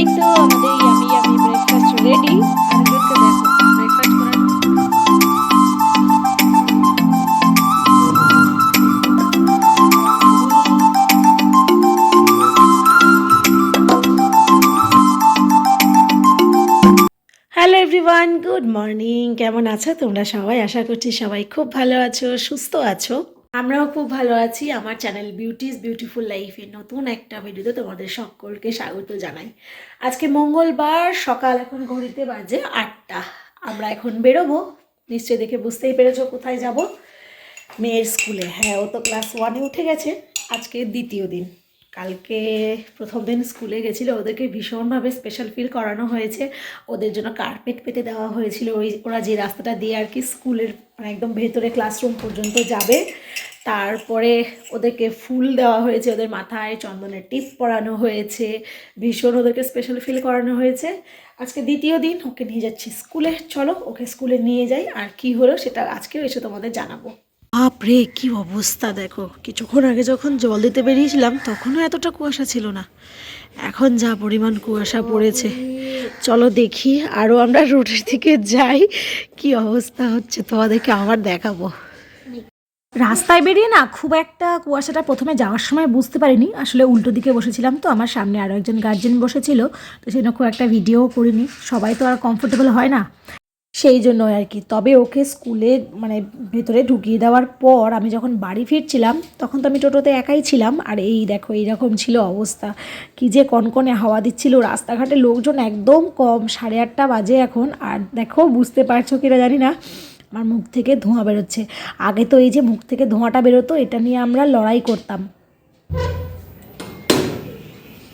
এই তো আমাদের ইয়ামি ইয়ামি ব্রেকফাস্ট রেডি। আরেকজনকে দেখো ব্রেকফাস্ট করার। Hello everyone, good morning. কেমন আছো তোমরা সবাই? আশা করছি সবাই খুব ভালো আছো, সুস্থ আছো। আমরাও খুব ভালো আছি। আমার চ্যানেল বিউটিস বিউটিফুল লাইফে নতুন একটা ভিডিওতে তোমাদের সকলকে স্বাগত জানাই। আজকে মঙ্গলবার, সকাল এখন ঘড়িতে বাজে 8টা। আমরা এখন বেরোবো। নিশ্চয়ই দেখে বুঝতেই পেরেছো কোথায় যাব। মেয়ের স্কুলে। হ্যাঁ, ও তো ক্লাস 1-এ উঠে গেছে। আজকে দ্বিতীয় দিন। কালকে প্রথম দিন স্কুলে গেছিলো, ওদেরকে ভীষণভাবে স্পেশাল ফিল করানো হয়েছে। ওদের জন্য কার্পেট পেতে দেওয়া হয়েছিল। ওরা যে রাস্তাটা দিয়ে আর কি স্কুলের মানে একদম ভেতরে ক্লাসরুম পর্যন্ত যাবে। তারপরে ওদেরকে ফুল দেওয়া হয়েছে, ওদের মাথায় চন্দনের টিপ পরানো হয়েছে। ভীষণ ওদেরকে স্পেশাল ফিল করানো হয়েছে। আজকে দ্বিতীয় দিন, ওকে নিয়ে যাচ্ছি স্কুলে। চলো ওকে স্কুলে নিয়ে যাই। আর কি হলো সেটা আজকেও এসে তোমাদের জানাবো। বাপরে কি অবস্থা দেখো! কিছুক্ষণ আগে যখন জল দিতে বেরিয়েছিলাম তখনও এতটা কুয়াশা ছিল না, এখন যা পরিমাণ কুয়াশা পড়েছে। চলো দেখি আরও আমরা রোডের দিকে যাই, কি অবস্থা হচ্ছে তোমাদেরকে আবার দেখাবো। রাস্তায় বেরিয়ে না খুব একটা কুয়াশাটা প্রথমে যাওয়ার সময় বুঝতে পারিনি। আসলে উল্টো দিকে বসেছিলাম, তো আমার সামনে আরও একজন গার্জেন বসেছিল, তো সেই জন্য খুব একটা ভিডিও করিনি। সবাই তো আর কমফোর্টেবল হয় না, সেই জন্য আর কি। তবে ওকে স্কুলে মানে ভেতরে ঢুকিয়ে দেওয়ার পর আমি যখন বাড়ি ফিরছিলাম তখন তো আমি টোটোতে একাই ছিলাম। আর এই দেখো এইরকম ছিল অবস্থা, কি যে কনকনে হাওয়া দিচ্ছিল। রাস্তাঘাটে লোকজন একদম কম, 8:30 বাজে এখন। আর দেখো বুঝতে পারছো কিনা জানি না, আমার মুখ থেকে ধোঁয়া বেরোচ্ছে। আগে তো এই যে মুখ থেকে ধোঁয়াটা বেরোতো, এটা নিয়ে আমরা লড়াই করতাম।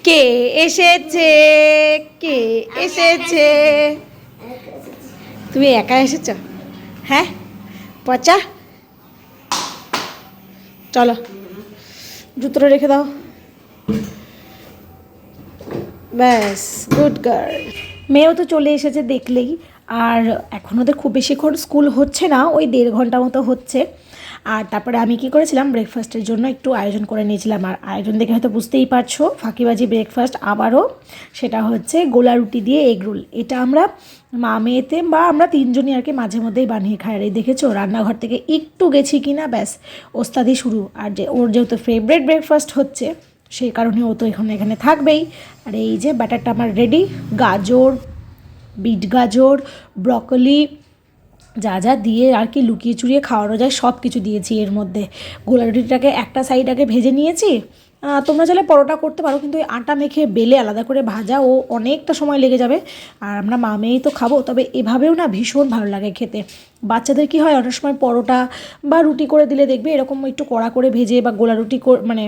কে এসেছে, কে এসেছে? তুমি একা এসেছ? হ্যাঁ পচা, চলো জুতোটা রেখে দাও। ব্যাস, গুড গার্ল। মেয়েও তো চলে এসেছে দেখলেই। আর এখন ওদের খুব বেশিক্ষণ স্কুল হচ্ছে না, ওই 1.5 ঘন্টা মতো হচ্ছে। আর তারপরে আমি কি করেছিলাম, ব্রেকফাস্টের জন্য একটু আয়োজন করে নিয়েছিলাম। আর আয়োজন দেখে হয়তো বুঝতেই পারছো, ফাঁকিবাজি ব্রেকফাস্ট আবারও। সেটা হচ্ছে গোলা রুটি দিয়ে এগ রোল। এটা আমরা মা মেয়েতে বা আমরা 3জনই আর কি মাঝে মধ্যেই বানিয়ে খাই। আর এই দেখেছো রান্নাঘর থেকে একটু গেছি কিনা ব্যাস ওস্তাদি শুরু। আর যে ওর যেহেতু ফেভারিট ব্রেকফাস্ট হচ্ছে, সেই কারণে ও তো এখানে থাকবেই। আর এই যে ব্যাটারটা আমার রেডি। গাজর, বিট গাজর, ব্রকলি, যা যা দিয়ে আর কি লুকিয়ে চুরিয়ে খাওয়ানো যায় সব কিছু দিয়েছি এর মধ্যে। গোলা রুটিটাকে একটা সাইড আগে ভেজে নিয়েছি। তোমরা চাইলে পরোটা করতে পারো, কিন্তু ওই আটা মেখে বেলে আলাদা করে ভাজা ও অনেকটা সময় লেগে যাবে। আর আমরা মা মেয়েই তো খাবো, তবে এভাবেও না ভীষণ ভালো লাগে খেতে। বাচ্চাদের কি হয়, অনেক সময় পরোটা বা রুটি করে দিলে দেখবে এরকম একটু কড়া করে ভেজে, বা গোলা রুটি মানে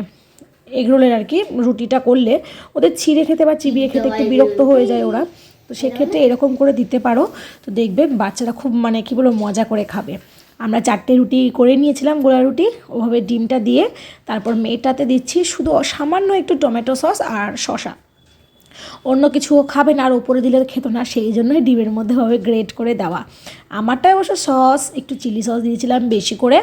এগরোলের আর কি রুটিটা করলে ওদের ছিঁড়ে খেতে বা চিবিয়ে খেতে একটু বিরক্ত হয়ে যায় ওরা। তো সেক্ষেত্রে এরকম করে দিতে পারো, তো দেখবে বাচ্চারা খুব মানে কী বলবো মজা করে খাবে। আমরা 4টে রুটি করে নিয়েছিলাম, গোলা রুটি। ওভাবে ডিমটা দিয়ে তারপর মেয়েটাতে দিচ্ছি শুধু সামান্য একটু টমেটো সস আর শসা। অন্য কিছু খাবে না, আর ওপরে দিলে খেত না, সেই জন্যই ডিমের মধ্যে ভাবে গ্রেট করে দেওয়া। আমারটায় অবশ্য সস একটু চিলি সস দিয়েছিলাম বেশি করে,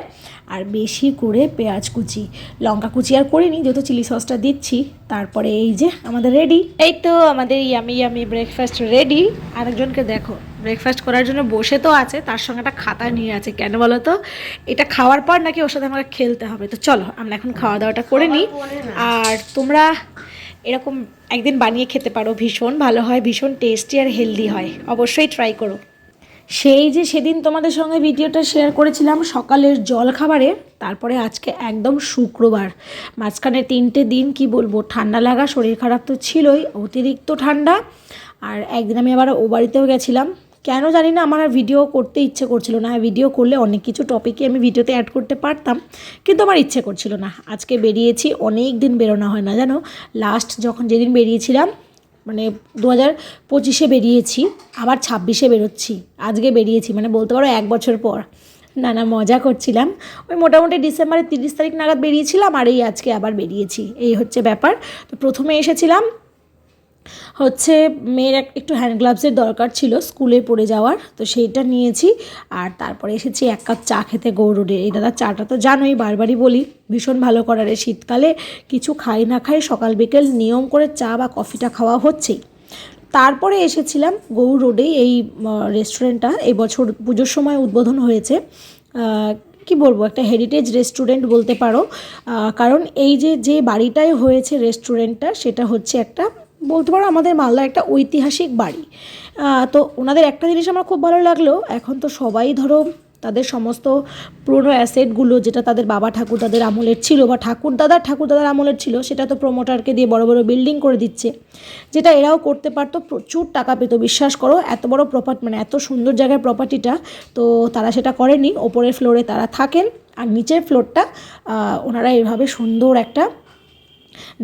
আর বেশি করে পেঁয়াজ কুচি, লঙ্কা কুচি আর করিনি যেহেতু চিলি সসটা দিচ্ছি। তারপরে এই যে আমাদের রেডি। এই তো আমাদের ইয়ামি ইয়ামি ব্রেকফাস্ট রেডি। আরেকজনকে দেখো ব্রেকফাস্ট করার জন্য বসে তো আছে, তার সঙ্গে একটা খাতা নিয়ে আছে। কেন বলো তো? এটা খাওয়ার পর নাকি ওর সাথে আমাকে খেলতে হবে। তো চলো আমরা এখন খাওয়া দাওয়াটা করে নিই। আর তোমরা এরকম একদিন বানিয়ে খেতে পারো, ভীষণ ভালো হয়, ভীষণ টেস্টি আর হেলদি হয়। অবশ্যই ট্রাই করো। সেই যে সেদিন তোমাদের সঙ্গে ভিডিওটা শেয়ার করেছিলাম সকালের জল খাবারের, তারপরে আজকে একদম শুক্রবার, মাঝখানে 3টে দিন কি বলবো, ঠান্ডা লাগা, শরীর খারাপ তো ছিলই, অতিরিক্ত ঠান্ডা। আর একদিন আমি আবার ও বাড়িতেও গেছিলাম। কেন জানি না আমার আর ভিডিও করতে ইচ্ছে করছিল না। ভিডিও করলে অনেক কিছু টপিকে আমি ভিডিওতে অ্যাড করতে পারতাম, কিন্তু আমার ইচ্ছে করছিল না। আজকে বেরিয়েছি, অনেক দিন বেরোনো হয় না জানো। লাস্ট যখন যেদিন বেরিয়েছিলাম মানে 2025-এ বেরিয়েছি, আবার 26-এ বেরোচ্ছি। আজকে বেরিয়েছি মানে বলতে পারো 1 বছর পর। না না, মজা করছিলাম। ওই মোটামুটি ডিসেম্বরের 30 তারিখ নাগাদ বেরিয়েছিলাম, আর এই আজকে আবার বেরিয়েছি, এই হচ্ছে ব্যাপার। তো প্রথমে এসেছিলাম হচ্ছে মেয়ের একটু হ্যান্ড গ্লাভসের দরকার ছিল স্কুলে পড়ে যাওয়ার, তো সেইটা নিয়েছি। আর তারপরে এসেছি 1 কাপ চা খেতে গৌরোডে। এই দাদা চাটা তো জানোই, বারবারই বলি, ভীষণ ভালো করার। শীতকালে কিছু খাই না খাই সকাল বিকেল নিয়ম করে চা বা কফিটা খাওয়া হচ্ছেই। তারপরে এসেছিলাম গৌড় রোডেই এই রেস্টুরেন্টটা এই বছর পুজোর সময় উদ্বোধন হয়েছে। কি বলবো, একটা হেরিটেজ রেস্টুরেন্ট বলতে পারো। কারণ এই যে বাড়িটাই হয়েছে রেস্টুরেন্টটা, সেটা হচ্ছে একটা বলতে পারো আমাদের মালদার একটা ঐতিহাসিক বাড়ি। তো ওনাদের একটা জিনিস আমার খুব ভালো লাগলো, এখন তো সবাই ধরো তাদের সমস্ত পুরনো অ্যাসেটগুলো যেটা তাদের বাবা ঠাকুরদাদের আমলের ছিল বা ঠাকুরদাদার আমলের ছিল, সেটা তো প্রমোটারকে দিয়ে বড় বড় বিল্ডিং করে দিচ্ছে, যেটা এরাও করতে পারতো, প্রচুর টাকা পেত। বিশ্বাস করো, এত বড় মানে এত সুন্দর জায়গার প্রপার্টিটা, তো তারা সেটা করেনি। ওপরের ফ্লোরে তারা থাকেন আর নিচের ফ্লোরটা ওনারা এভাবে সুন্দর একটা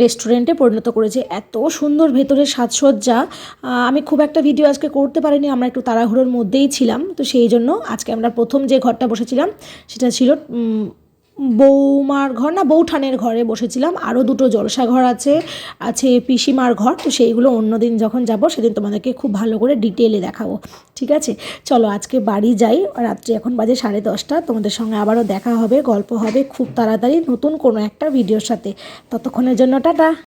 রেস্টুরেন্টে পরিণত করেছে। এত সুন্দর ভেতরের সাজসজ্জা। আমি খুব একটা ভিডিও আজকে করতে পারিনি, আমরা একটু তাড়াহুড়োর মধ্যেই ছিলাম, তো সেই জন্য আজকে আমরা প্রথম যে ঘরটা বসেছিলাম সেটা ছিল বৌমার ঘর না বৌঠানের ঘরে বসেছিলাম। আরও দুটো জলসা ঘর আছে পিসিমার ঘর, তো সেইগুলো অন্যদিন যখন যাব সেদিন তোমাদেরকে খুব ভালো করে ডিটেলে দেখাবো। ঠিক আছে, চলো আজকে বাড়ি যাই। রাত্রি এখন বাজে 10:30। তোমাদের সঙ্গে আবারও দেখা হবে, গল্প হবে খুব তাড়াতাড়ি নতুন কোনো একটা ভিডিওর সাথে। ততক্ষণের জন্য টাটা।